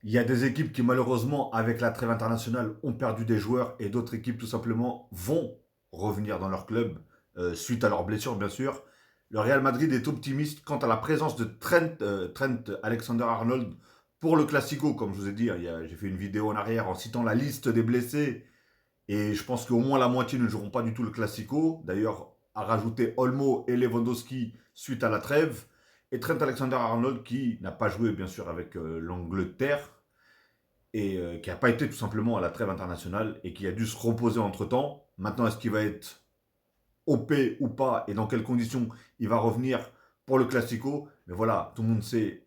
Il y a des équipes qui, malheureusement, avec la trêve internationale, ont perdu des joueurs et d'autres équipes, tout simplement, vont revenir dans leur club suite à leurs blessures, bien sûr. Le Real Madrid est optimiste quant à la présence de Trent Alexander-Arnold pour le Classico. Comme je vous ai dit, hein, j'ai fait une vidéo en arrière en citant la liste des blessés. Et je pense qu'au moins la moitié ne joueront pas du tout le Classico. D'ailleurs, à rajouter Olmo et Lewandowski suite à la trêve. Et Trent Alexander-Arnold qui n'a pas joué, bien sûr, avec l'Angleterre et qui n'a pas été tout simplement à la trêve internationale et qui a dû se reposer entre-temps. Maintenant, est-ce qu'il va être OP ou pas et dans quelles conditions il va revenir pour le Classico? Mais voilà, tout le monde sait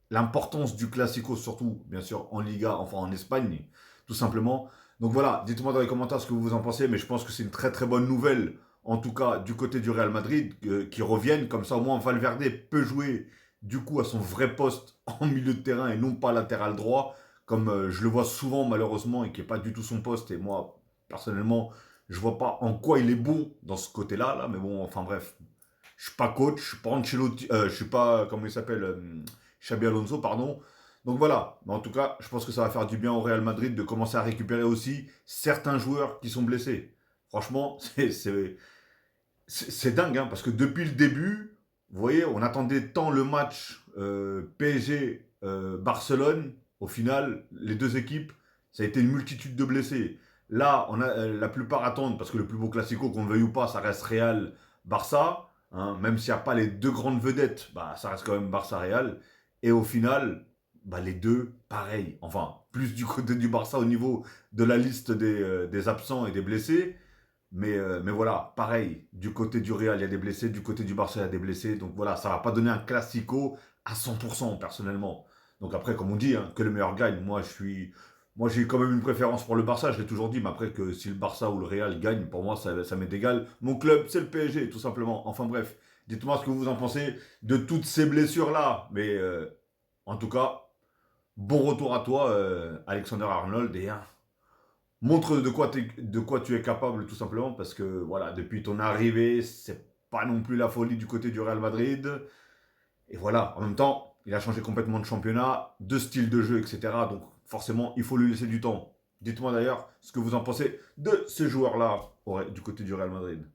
l'importance du Classico, surtout, bien sûr, en Liga, enfin en Espagne, tout simplement. Donc voilà, dites-moi dans les commentaires ce que vous en pensez, mais je pense que c'est une très très bonne nouvelle, en tout cas du côté du Real Madrid, qui reviennent. Comme ça, au moins, Valverde peut jouer du coup à son vrai poste en milieu de terrain et non pas latéral droit, comme je le vois souvent malheureusement et qui n'est pas du tout son poste. Et moi, personnellement, je vois pas en quoi il est bon dans ce côté-là, là, mais bon, enfin bref, je suis pas coach, je suis pas Ancelotti, je suis pas, comment il s'appelle, Xabi Alonso, pardon. Donc voilà, mais en tout cas, je pense que ça va faire du bien au Real Madrid de commencer à récupérer aussi certains joueurs qui sont blessés. Franchement, c'est dingue, hein, parce que depuis le début, vous voyez, on attendait tant le match PSG-Barcelone. Au final, les deux équipes, ça a été une multitude de blessés. Là, la plupart attendent, parce que le plus beau classico, qu'on le veuille ou pas, ça reste Real-Barça. Hein, même s'il n'y a pas les deux grandes vedettes, bah, ça reste quand même Barça-Real. Et au final, bah, les deux, pareil. Enfin, plus du côté du Barça au niveau de la liste des absents et des blessés. Mais voilà, pareil, du côté du Real, il y a des blessés, du côté du Barça, il y a des blessés. Donc voilà, ça va pas donner un classico à 100% personnellement. Donc après, comme on dit, hein, que le meilleur gagne. Moi, j'ai quand même une préférence pour le Barça, je l'ai toujours dit. Mais après, que si le Barça ou le Real gagne, pour moi, ça m'est égal. Mon club, c'est le PSG, tout simplement. Enfin bref, dites-moi ce que vous en pensez de toutes ces blessures-là. Mais en tout cas, bon retour à toi, Alexander Arnold. Et montre de quoi tu es capable, tout simplement, parce que voilà, depuis ton arrivée, c'est pas non plus la folie du côté du Real Madrid. Et voilà, en même temps, il a changé complètement de championnat, de style de jeu, etc. Donc forcément, il faut lui laisser du temps. Dites-moi d'ailleurs ce que vous en pensez de ces joueurs-là du côté du Real Madrid.